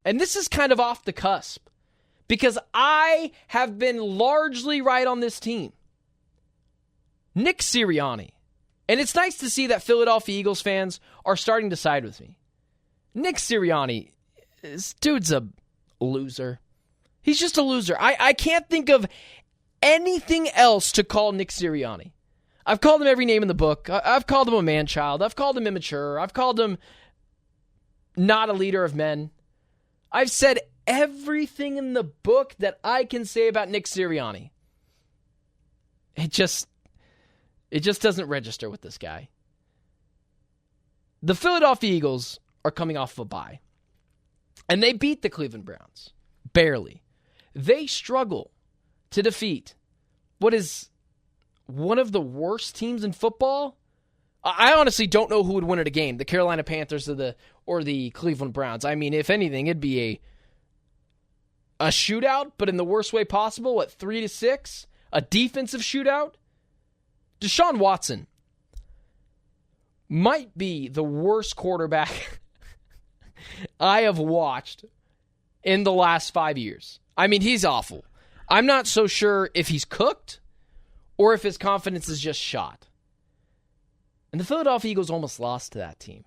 And this is kind of off the cusp because I have been largely right on this team. Nick Sirianni. And it's nice to see that Philadelphia Eagles fans are starting to side with me. Nick Sirianni, this dude's a loser. He's just a loser. I can't think of anything else to call Nick Sirianni. I've called him every name in the book. I've called him a man-child. I've called him immature. I've called him not a leader of men. I've said everything in the book that I can say about Nick Sirianni. It just doesn't register with this guy. The Philadelphia Eagles are coming off of a bye. And they beat the Cleveland Browns. Barely. They struggle to defeat what is one of the worst teams in football. I honestly don't know who would win at a game, the Carolina Panthers or the Cleveland Browns. I mean, if anything, it'd be a shootout, but in the worst way possible. What, 3-6? A defensive shootout? Deshaun Watson might be the worst quarterback I have watched in the last 5 years. I mean, he's awful. I'm not so sure if he's cooked or if his confidence is just shot. And the Philadelphia Eagles almost lost to that team.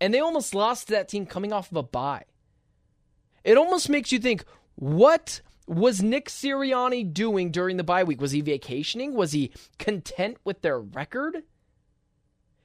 And they almost lost to that team coming off of a bye. It almost makes you think, what was Nick Sirianni doing during the bye week? Was he vacationing? Was he content with their record?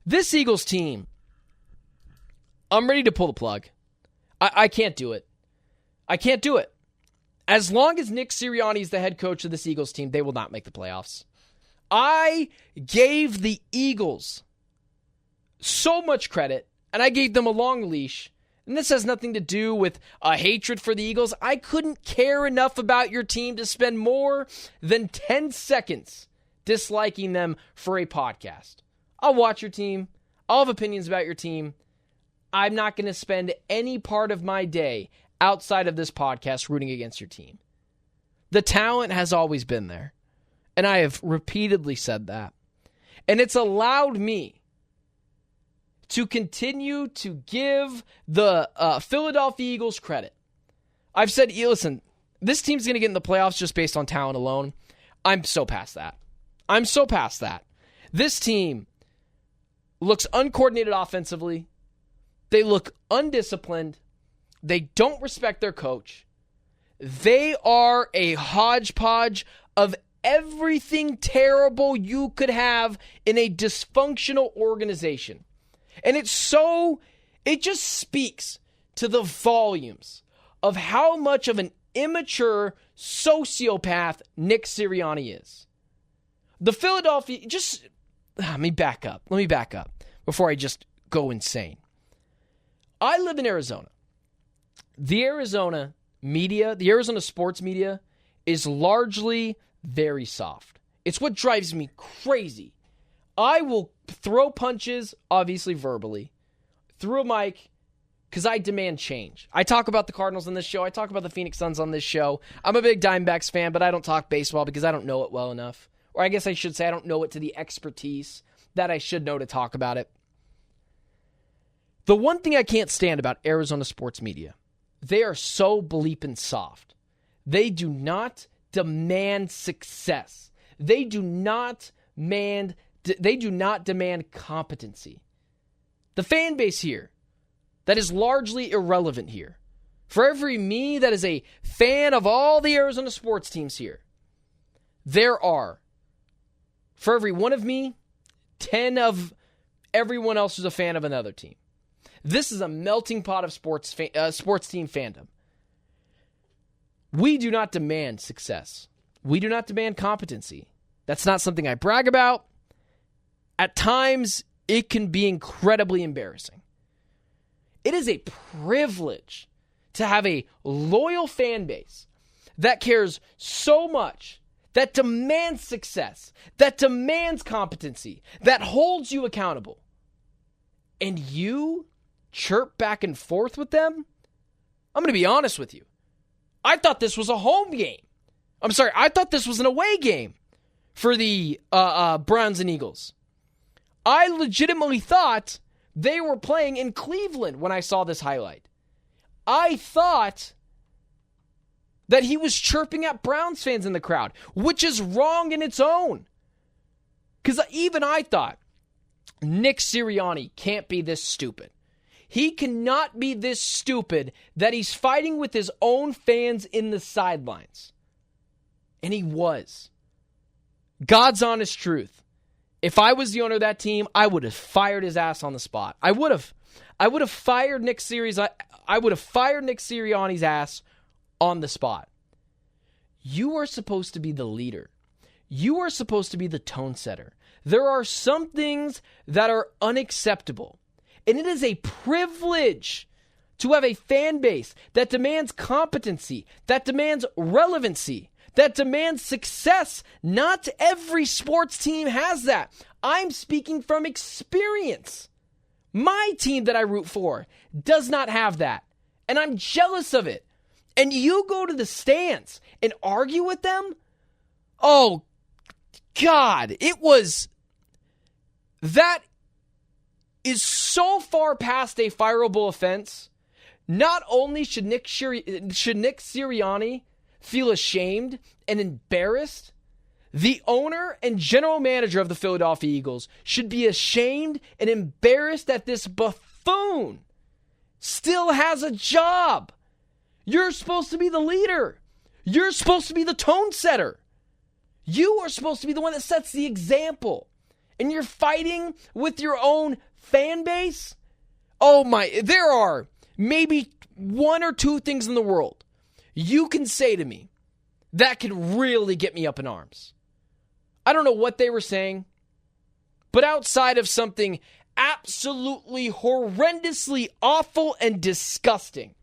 This Eagles team, I'm ready to pull the plug. I can't do it. I can't do it. As long as Nick Sirianni is the head coach of this Eagles team, they will not make the playoffs. I gave the Eagles so much credit, and I gave them a long leash. And this has nothing to do with a hatred for the Eagles. I couldn't care enough about your team to spend more than 10 seconds disliking them for a podcast. I'll watch your team. I'll have opinions about your team. I'm not going to spend any part of my day outside of this podcast rooting against your team. The talent has always been there. And I have repeatedly said that. And it's allowed me to continue to give the Philadelphia Eagles credit. I've said, listen, this team's going to get in the playoffs just based on talent alone. I'm so past that. I'm so past that. This team looks uncoordinated offensively. They look undisciplined. They don't respect their coach. They are a hodgepodge of everything terrible you could have in a dysfunctional organization. And it just speaks to the volumes of how much of an immature sociopath Nick Sirianni is. The Philadelphia, let me back up before I just go insane. I live in Arizona. The Arizona media, the Arizona sports media, is largely very soft. It's what drives me crazy. I will throw punches, obviously verbally, through a mic, because I demand change. I talk about the Cardinals on this show. I talk about the Phoenix Suns on this show. I'm a big Diamondbacks fan, but I don't talk baseball because I don't know it well enough. Or I guess I should say I don't know it to the expertise that I should know to talk about it. The one thing I can't stand about Arizona sports media, they are so bleeping soft. They do not demand success. They do not demand competency. The fan base here, that is largely irrelevant here. For every me that is a fan of all the Arizona sports teams here, there are, for every one of me, 10 of everyone else who's a fan of another team. This is a melting pot of sports team fandom. We do not demand success. We do not demand competency. That's not something I brag about. At times, it can be incredibly embarrassing. It is a privilege to have a loyal fan base that cares so much, that demands success, that demands competency, that holds you accountable. And you chirp back and forth with them? I'm going to be honest with you. I thought this was a home game. I thought this was an away game for the Browns and Eagles. I legitimately thought they were playing in Cleveland when I saw this highlight. I thought that he was chirping at Browns fans in the crowd, which is wrong in its own. Because even I thought, Nick Sirianni can't be this stupid. He cannot be this stupid that he's fighting with his own fans in the sidelines. And he was. God's honest truth. If I was the owner of that team, I would have fired his ass on the spot. I would have fired Nick Sirianni's. I would have fired Nick Sirianni's ass on the spot. You are supposed to be the leader. You are supposed to be the tone setter. There are some things that are unacceptable. And it is a privilege to have a fan base that demands competency, that demands relevancy, that demands success. Not every sports team has that. I'm speaking from experience. My team that I root for does not have that. And I'm jealous of it. And you go to the stands and argue with them? Oh, God. That is so far past a fireable offense. Not only should Nick Sirianni feel ashamed and embarrassed, the owner and general manager of the Philadelphia Eagles should be ashamed and embarrassed that this buffoon still has a job. You're supposed to be the leader. You're supposed to be the tone setter. You are supposed to be the one that sets the example. And you're fighting with your own fan base? Oh my, there are maybe one or two things in the world you can say to me that can really get me up in arms. I don't know what they were saying, but outside of something absolutely horrendously awful and disgusting,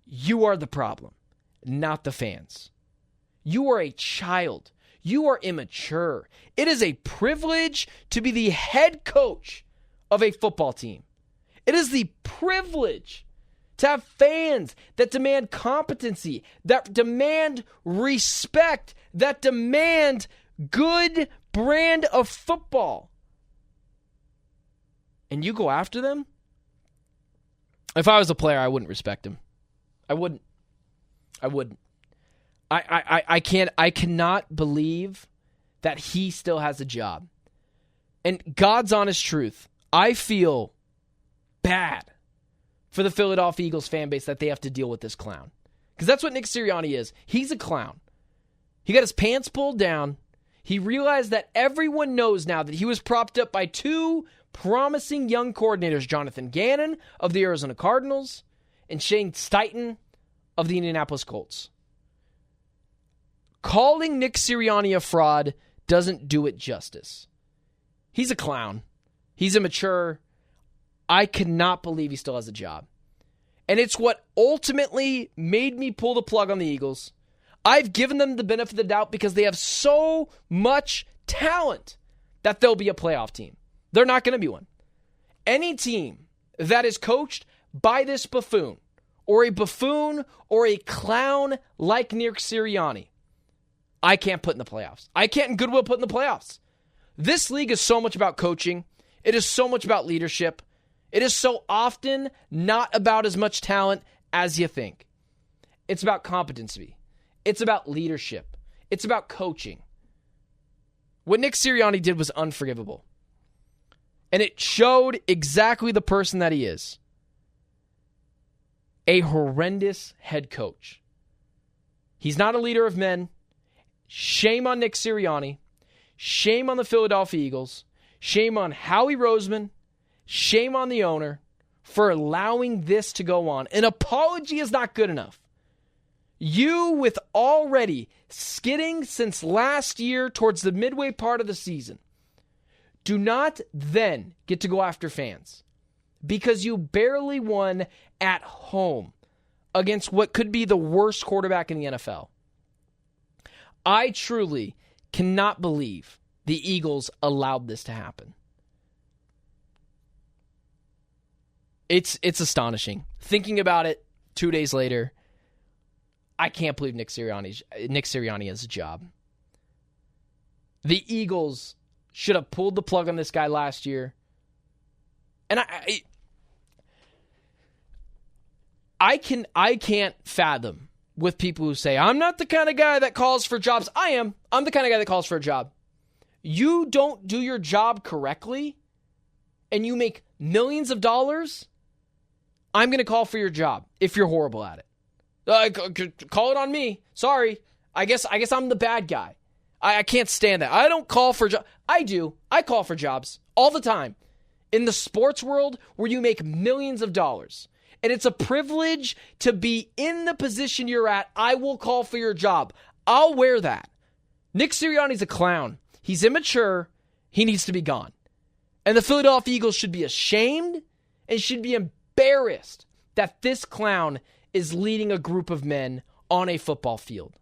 you are the problem, not the fans. You are a child. You are immature. It is a privilege to be the head coach of a football team. It is the privilege to have fans that demand competency, that demand respect, that demand good brand of football. And you go after them? If I was a player, I wouldn't respect him. I wouldn't. I cannot believe that he still has a job. And God's honest truth, I feel bad for the Philadelphia Eagles fan base that they have to deal with this clown. Because that's what Nick Sirianni is. He's a clown. He got his pants pulled down. He realized that everyone knows now that he was propped up by two promising young coordinators, Jonathan Gannon of the Arizona Cardinals and Shane Steichen of the Indianapolis Colts. Calling Nick Sirianni a fraud doesn't do it justice. He's a clown. He's immature. I cannot believe he still has a job. And it's what ultimately made me pull the plug on the Eagles. I've given them the benefit of the doubt because they have so much talent that they'll be a playoff team. They're not going to be one. Any team that is coached by this buffoon or a clown like Nick Sirianni, I can't put in the playoffs. I can't in goodwill put in the playoffs. This league is so much about coaching. It is so much about leadership. It is so often not about as much talent as you think. It's about competency. It's about leadership. It's about coaching. What Nick Sirianni did was unforgivable. And it showed exactly the person that he is. A horrendous head coach. He's not a leader of men. Shame on Nick Sirianni. Shame on the Philadelphia Eagles. Shame on Howie Roseman. Shame on the owner for allowing this to go on. An apology is not good enough. You, with already skidding since last year towards the midway part of the season, do not then get to go after fans because you barely won at home against what could be the worst quarterback in the NFL. I truly cannot believe the Eagles allowed this to happen. It's astonishing. Thinking about it 2 days later, I can't believe Nick Sirianni has a job. The Eagles should have pulled the plug on this guy last year. And I can't fathom with people who say, I'm not the kind of guy that calls for jobs. I am. I'm the kind of guy that calls for a job. You don't do your job correctly and you make millions of dollars, I'm going to call for your job if you're horrible at it. Call it on me. Sorry. I guess I'm the bad guy. I can't stand that. I don't call for jobs. I do. I call for jobs all the time. In the sports world where you make millions of dollars and it's a privilege to be in the position you're at, I will call for your job. I'll wear that. Nick Sirianni's a clown. He's immature. He needs to be gone. And the Philadelphia Eagles should be ashamed and should be embarrassed that this clown is leading a group of men on a football field.